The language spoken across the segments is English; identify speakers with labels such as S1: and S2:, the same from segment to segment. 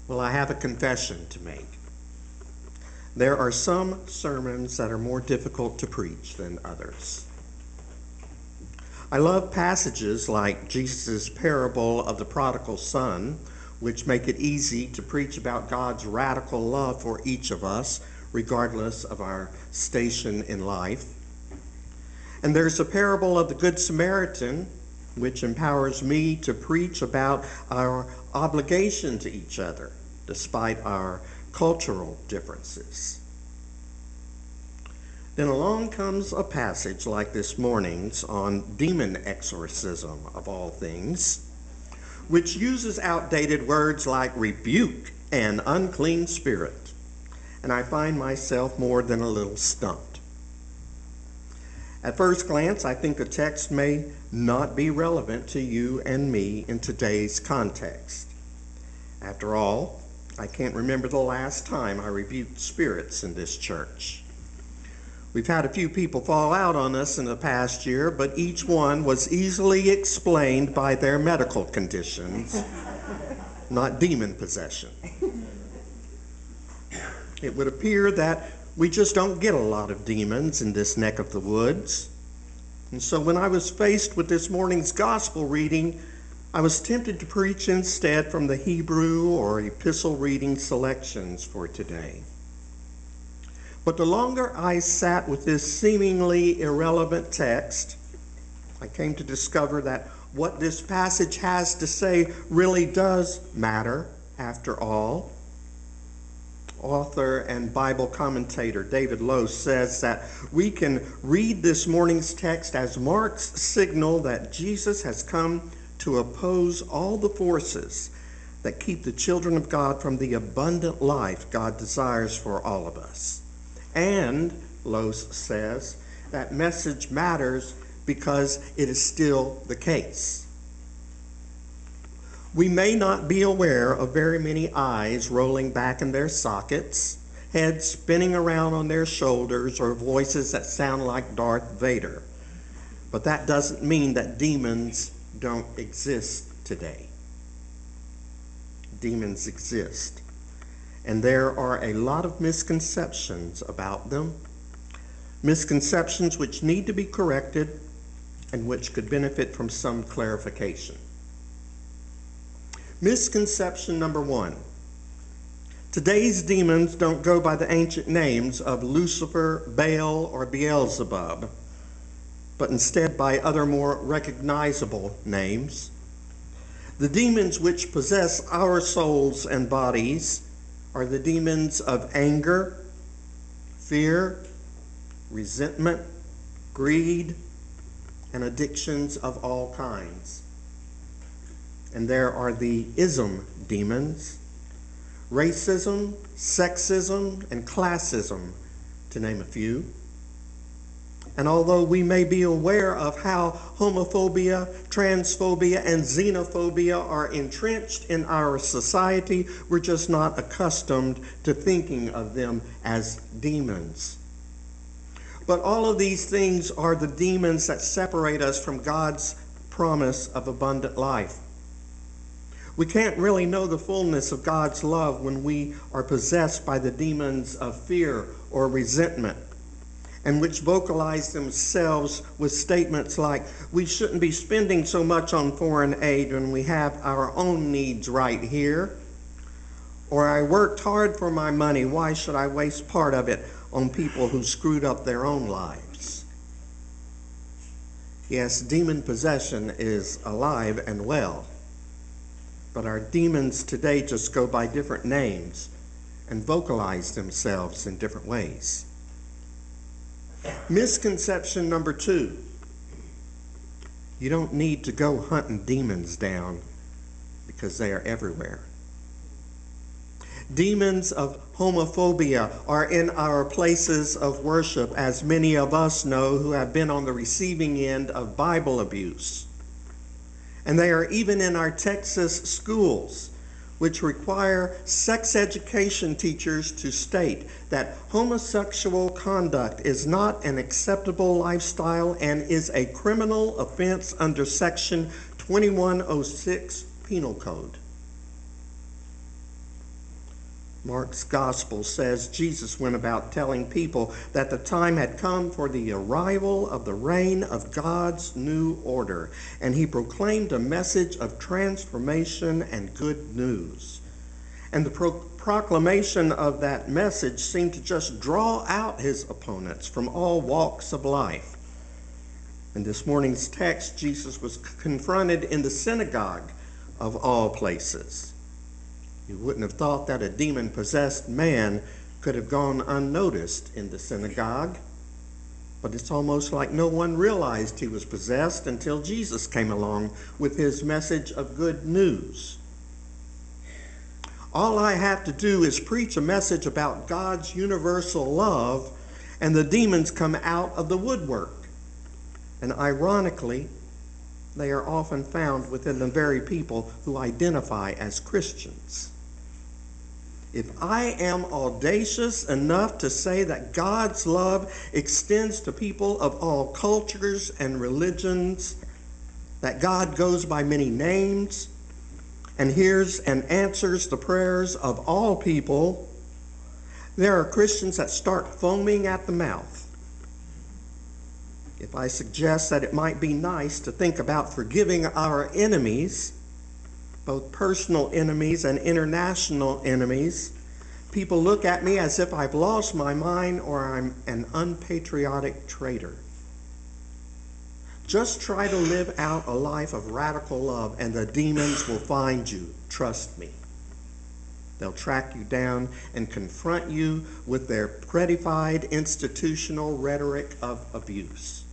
S1: Well, I have a confession to make. There are some sermons that are more difficult to preach than others. I love passages like Jesus' parable of the prodigal son, which make it easy to preach about God's radical love for each of us, regardless of our station in life. And there's a parable of the Good Samaritan, which empowers me to preach about our obligation to each other, despite our cultural differences. Then along comes a passage like this morning's on demon exorcism, of all things, which uses outdated words like rebuke and unclean spirit, and I find myself more than a little stumped. At first glance, I think the text may not be relevant to you and me in today's context. After all, I can't remember the last time I rebuked spirits in this church. We've had a few people fall out on us in the past year, but each one was easily explained by their medical conditions, not demon possession. It would appear that we just don't get a lot of demons in this neck of the woods. And so when I was faced with this morning's gospel reading, I was tempted to preach instead from the Hebrew or epistle reading selections for today. But the longer I sat with this seemingly irrelevant text, I came to discover that what this passage has to say really does matter after all. Author and Bible commentator David Lowe says that we can read this morning's text as Mark's signal that Jesus has come to oppose all the forces that keep the children of God from the abundant life God desires for all of us. And, Lowe says, that message matters because it is still the case. We may not be aware of very many eyes rolling back in their sockets, heads spinning around on their shoulders, or voices that sound like Darth Vader. But that doesn't mean that demons don't exist today. Demons exist. And there are a lot of misconceptions about them. Misconceptions which need to be corrected and which could benefit from some clarification. Misconception number one. Today's demons don't go by the ancient names of Lucifer, Baal, or Beelzebub, but instead by other more recognizable names. The demons which possess our souls and bodies are the demons of anger, fear, resentment, greed, and addictions of all kinds. And there are the ism demons, racism, sexism, and classism, to name a few. And although we may be aware of how homophobia, transphobia, and xenophobia are entrenched in our society, we're just not accustomed to thinking of them as demons. But all of these things are the demons that separate us from God's promise of abundant life. We can't really know the fullness of God's love when we are possessed by the demons of fear or resentment, and which vocalize themselves with statements like, we shouldn't be spending so much on foreign aid when we have our own needs right here. Or, I worked hard for my money, why should I waste part of it on people who screwed up their own lives? Yes, demon possession is alive and well. But our demons today just go by different names and vocalize themselves in different ways. Misconception number two. You don't need to go hunting demons down because they are everywhere. Demons of homophobia are in our places of worship, as many of us know who have been on the receiving end of Bible abuse. And they are even in our Texas schools, which require sex education teachers to state that homosexual conduct is not an acceptable lifestyle and is a criminal offense under Section 2106 Penal Code. Mark's gospel says Jesus went about telling people that the time had come for the arrival of the reign of God's new order, and he proclaimed a message of transformation and good news. And the proclamation of that message seemed to just draw out his opponents from all walks of life. In this morning's text, Jesus was confronted in the synagogue of all places. You wouldn't have thought that a demon-possessed man could have gone unnoticed in the synagogue, but it's almost like no one realized he was possessed until Jesus came along with his message of good news. All I have to do is preach a message about God's universal love, and the demons come out of the woodwork. And ironically, they are often found within the very people who identify as Christians. If I am audacious enough to say that God's love extends to people of all cultures and religions, that God goes by many names and hears and answers the prayers of all people, there are Christians that start foaming at the mouth. If I suggest that it might be nice to think about forgiving our enemies, both personal enemies and international enemies, people look at me as if I've lost my mind or I'm an unpatriotic traitor. Just try to live out a life of radical love and the demons will find you. Trust me. They'll track you down and confront you with their prettified institutional rhetoric of abuse.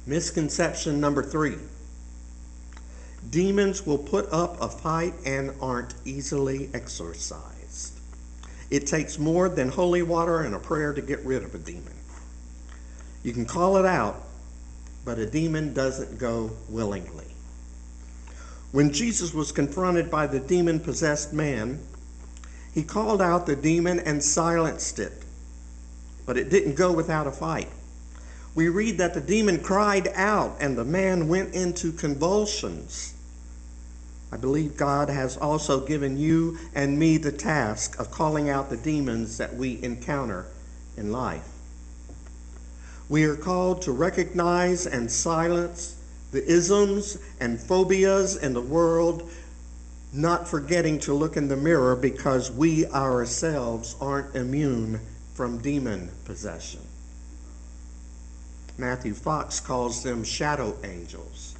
S1: Misconception number 3. Demons will put up a fight and aren't easily exorcised. It takes more than holy water and a prayer to get rid of a demon. You can call it out, but a demon doesn't go willingly. When Jesus was confronted by the demon-possessed man, he called out the demon and silenced it, but it didn't go without a fight. We read that the demon cried out and the man went into convulsions. I believe God has also given you and me the task of calling out the demons that we encounter in life. We are called to recognize and silence the isms and phobias in the world, not forgetting to look in the mirror because we ourselves aren't immune from demon possession. Matthew Fox calls them shadow angels.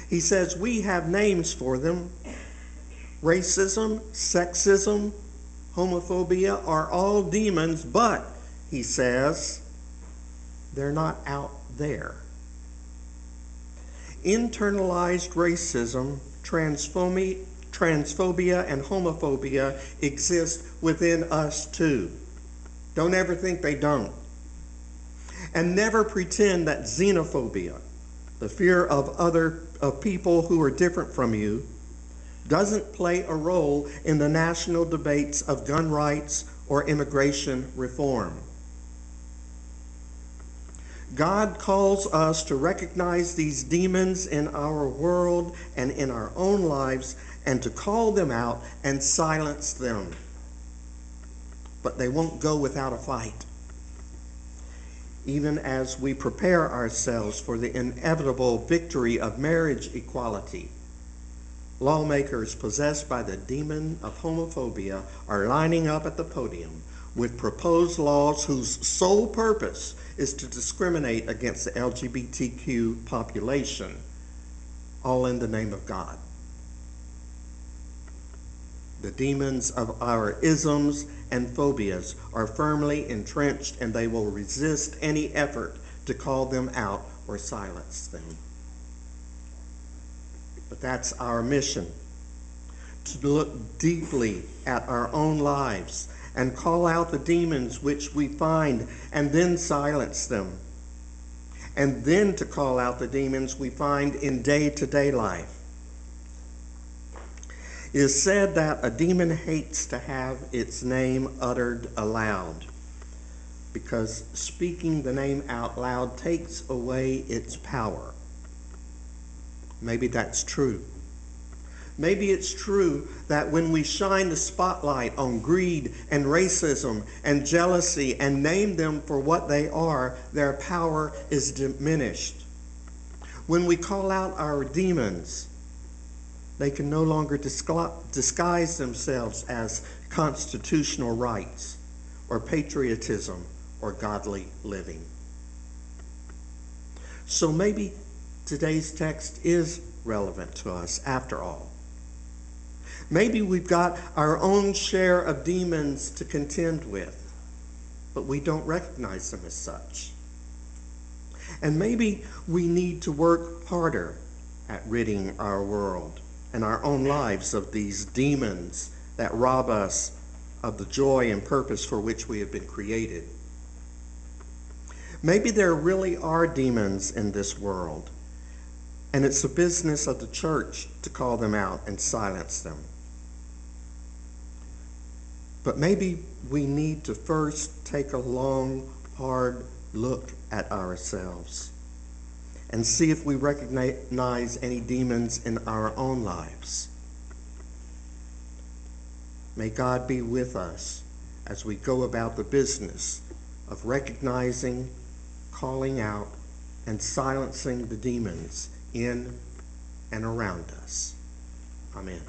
S1: He says we have names for them. Racism, sexism, homophobia are all demons, but, he says, they're not out there. Internalized racism, transphobia, and homophobia exist within us too. Don't ever think they don't. And never pretend that xenophobia, the fear of people who are different from you, doesn't play a role in the national debates of gun rights or immigration reform. God calls us to recognize these demons in our world and in our own lives and to call them out and silence them. But they won't go without a fight. Even as we prepare ourselves for the inevitable victory of marriage equality, lawmakers possessed by the demon of homophobia are lining up at the podium with proposed laws whose sole purpose is to discriminate against the LGBTQ population, all in the name of God. The demons of our isms and phobias are firmly entrenched, and they will resist any effort to call them out or silence them. But that's our mission, to look deeply at our own lives and call out the demons which we find and then silence them. And then to call out the demons we find in day-to-day life. It is said that a demon hates to have its name uttered aloud because speaking the name out loud takes away its power. Maybe that's true. Maybe it's true that when we shine the spotlight on greed and racism and jealousy and name them for what they are, their power is diminished. When we call out our demons, they can no longer disguise themselves as constitutional rights or patriotism or godly living. So maybe today's text is relevant to us after all. Maybe we've got our own share of demons to contend with, but we don't recognize them as such. And maybe we need to work harder at ridding our world and our own lives of these demons that rob us of the joy and purpose for which we have been created. Maybe there really are demons in this world, and it's the business of the church to call them out and silence them. But maybe we need to first take a long, hard look at ourselves and see if we recognize any demons in our own lives. May God be with us as we go about the business of recognizing, calling out, and silencing the demons in and around us. Amen.